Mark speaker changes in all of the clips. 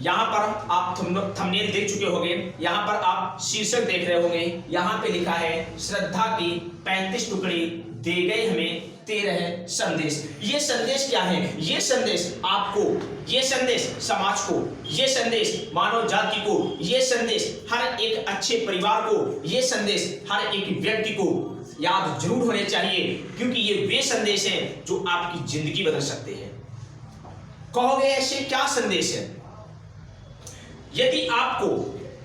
Speaker 1: यहाँ पर आप थंबनेल देख चुके होंगे, यहाँ पर आप शीर्षक देख रहे होंगे। यहाँ पे लिखा है श्रद्धा की 35 टुकड़ी दे गए हमें 13 संदेश। ये संदेश क्या है? ये संदेश आपको, ये संदेश समाज को, ये संदेश मानव जाति को, ये संदेश हर एक अच्छे परिवार को, ये संदेश हर एक व्यक्ति को याद जरूर होने चाहिए, क्योंकि ये वे संदेश हैं जो आपकी जिंदगी बदल सकते हैं। कहोगे ऐसे क्या संदेश है? यदि आपको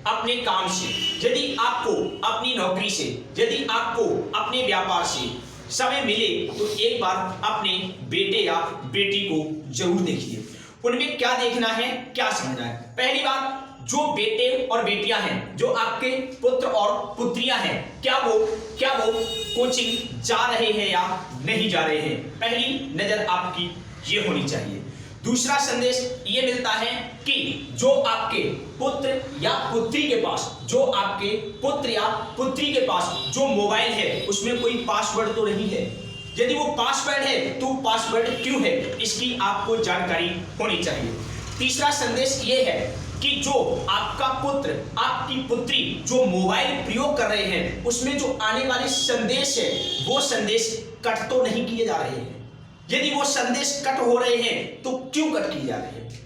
Speaker 1: अपने काम से, यदि आपको अपनी नौकरी से, यदि आपको अपने व्यापार से समय मिले तो एक बार अपने बेटे या बेटी को जरूर देखिए। उनमें क्या देखना है, क्या समझना है? पहली बात, जो बेटे और बेटियां हैं, जो आपके पुत्र और पुत्रियां हैं, क्या वो कोचिंग जा रहे हैं या नहीं जा रहे हैं? पहली नजर आपकी ये होनी चाहिए। दूसरा संदेश ये मिलता है कि जो आपके पुत्र या पुत्री के पास, जो आपके पुत्र या पुत्री के पास जो मोबाइल है उसमें कोई पासवर्ड तो नहीं है। यदि वो पासवर्ड है तो पासवर्ड क्यों है, इसकी आपको जानकारी होनी चाहिए। तीसरा संदेश ये है कि जो आपका पुत्र, आपकी पुत्री जो मोबाइल प्रयोग कर रहे हैं उसमें जो आने वाले संदेश है वो संदेश कट तो नहीं किए जा रहे हैं। यदि वो संदेश कट हो रहे हैं तो क्यों कट किए जा रहे हैं?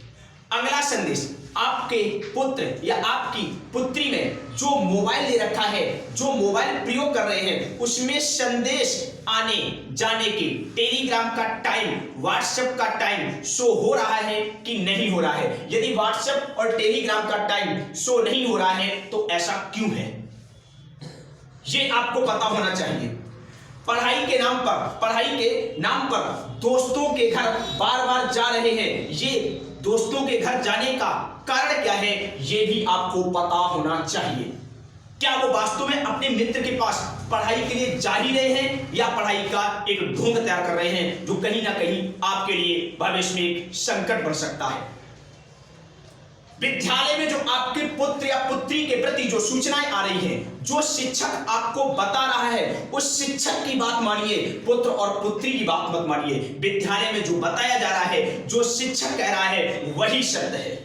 Speaker 1: अगला संदेश, आपके पुत्र या आपकी पुत्री ने जो मोबाइल ले रखा है, जो मोबाइल प्रयोग कर रहे हैं उसमें संदेश आने जाने के टेलीग्राम का टाइम, व्हाट्सएप का टाइम शो हो रहा है कि नहीं हो रहा है? यदि व्हाट्सएप और टेलीग्राम का टाइम शो नहीं हो रहा है तो ऐसा क्यों है, ये आपको पता होना चाहिए। पढ़ाई के नाम पर दोस्तों के घर बार बार जा रहे हैं, ये दोस्तों के घर जाने का कारण क्या है ये भी आपको पता होना चाहिए। क्या वो वास्तव में अपने मित्र के पास पढ़ाई के लिए जा ही रहे हैं या पढ़ाई का एक ढोंग तैयार कर रहे हैं जो कहीं ना कहीं आपके लिए भविष्य में एक संकट बन सकता है? विद्यालय में जो आपके पुत्र या पुत्री के प्रति जो सूचनाएं आ रही हैं, जो शिक्षक आपको बता रहा है उस शिक्षक की बात मानिए, पुत्र और पुत्री की बात मत मानिए। विद्यालय में जो बताया जा रहा है, जो शिक्षक कह रहा है वही सत्य है।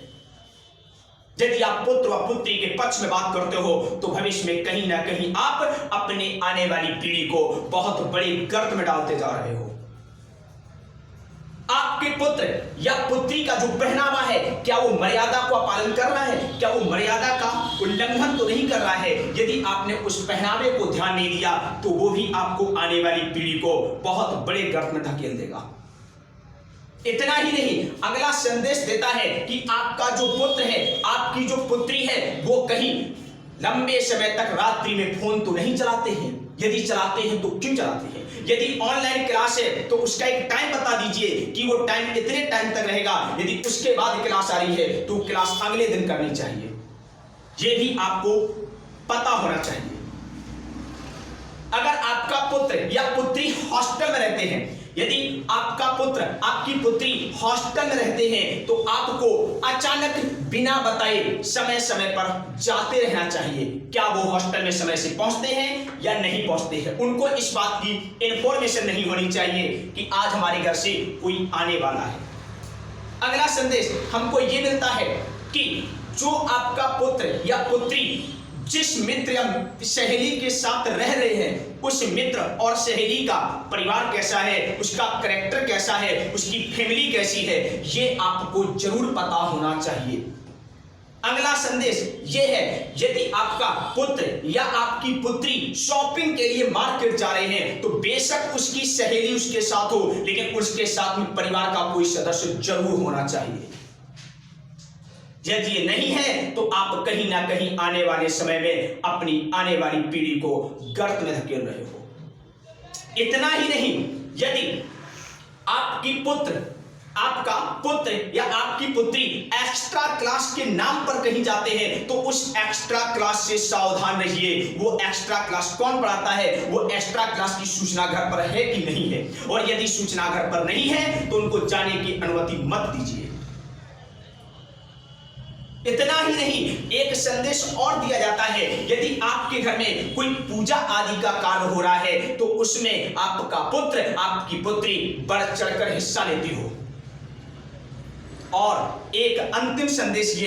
Speaker 1: यदि आप पुत्र व पुत्री के पक्ष में बात करते हो तो भविष्य में कहीं ना कहीं आप अपने आने वाली पीढ़ी को बहुत बड़े गर्त में डालते जा रहे हो। आपके पुत्र या पुत्री का जो पहनावा है, क्या वो मर्यादा का पालन कर रहा है? क्या वो मर्यादा का उल्लंघन तो नहीं कर रहा है? यदि आपने उस पहनावे को ध्यान नहीं दिया तो वो भी आपको आने वाली पीढ़ी को बहुत बड़े गर्त में धकेल देगा। इतना ही नहीं, अगला संदेश देता है कि आपका जो पुत्र है, आपकी जो पुत्री है, वो कहीं लंबे समय तक रात्रि में फोन तो नहीं चलाते हैं। यदि चलाते हैं तो क्यों चलाते हैं? यदि ऑनलाइन क्लास है तो उसका एक टाइम बता दीजिए कि वो टाइम कितने टाइम तक रहेगा। यदि उसके बाद क्लास आ रही है तो क्लास अगले दिन करनी चाहिए, ये भी आपको पता होना चाहिए। अगर आपका पुत्र या पुत्री हॉस्टल में रहते हैं, यदि आपका पुत्र आपकी पुत्री हॉस्टल में रहते हैं तो आपको अचानक बिना बताए समय समय पर जाते रहना चाहिए। क्या वो हॉस्टल में समय से पहुंचते हैं या नहीं पहुंचते हैं? उनको इस बात की इंफॉर्मेशन नहीं होनी चाहिए कि आज हमारे घर से कोई आने वाला है। अगला संदेश हमको ये मिलता है कि जो आपका पुत्र या पुत्री जिस मित्र या सहेली के साथ रह रहे हैं उस मित्र और सहेली का परिवार कैसा है, उसका कैरेक्टर कैसा है, उसकी फैमिली कैसी है, ये आपको जरूर पता होना चाहिए। अगला संदेश ये है, यदि आपका पुत्र या आपकी पुत्री शॉपिंग के लिए मार्केट जा रहे हैं तो बेशक उसकी सहेली उसके साथ हो, लेकिन उसके साथ में परिवार का कोई सदस्य जरूर होना चाहिए। यदि ये नहीं है तो आप कहीं ना कहीं आने वाले समय में अपनी आने वाली पीढ़ी को गर्त में धकेल रहे हो। इतना ही नहीं, यदि आपका पुत्र या आपकी पुत्री एक्स्ट्रा क्लास के नाम पर कहीं जाते हैं तो उस एक्स्ट्रा क्लास से सावधान रहिए। वो एक्स्ट्रा क्लास कौन पढ़ाता है, वो एक्स्ट्रा क्लास की सूचना घर पर है कि नहीं है, और यदि सूचना घर पर नहीं है तो उनको जाने की अनुमति मत दीजिए। इतना ही नहीं, एक संदेश और दिया जाता है, यदि आपके घर में कोई पूजा आदि का कार्य हो रहा है तो उसमें आपका पुत्र आपकी पुत्री बढ़ चढ़कर हिस्सा लेती हो। और एक अंतिम संदेश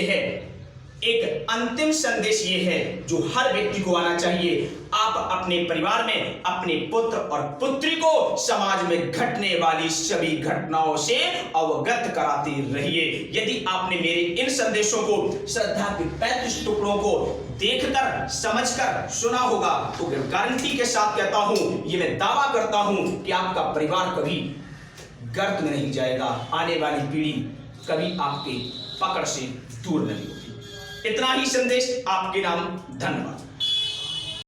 Speaker 1: ये है जो हर व्यक्ति को आना चाहिए। आप अपने परिवार में अपने पुत्र और पुत्री को समाज में घटने वाली सभी घटनाओं से अवगत कराते रहिए। यदि आपने मेरे इन संदेशों को, श्रद्धा के 35 टुकड़ों को देखकर, समझकर सुना होगा, तो गारंटी के साथ कहता हूं, ये मैं दावा करता हूं कि आपका परिवार कभी गर्त में नहीं जाएगा, आने वाली पीढ़ी कभी आपके पकड़ से दूर नहीं होगी। इतना ही संदेश, आपके नाम, धन्यवाद।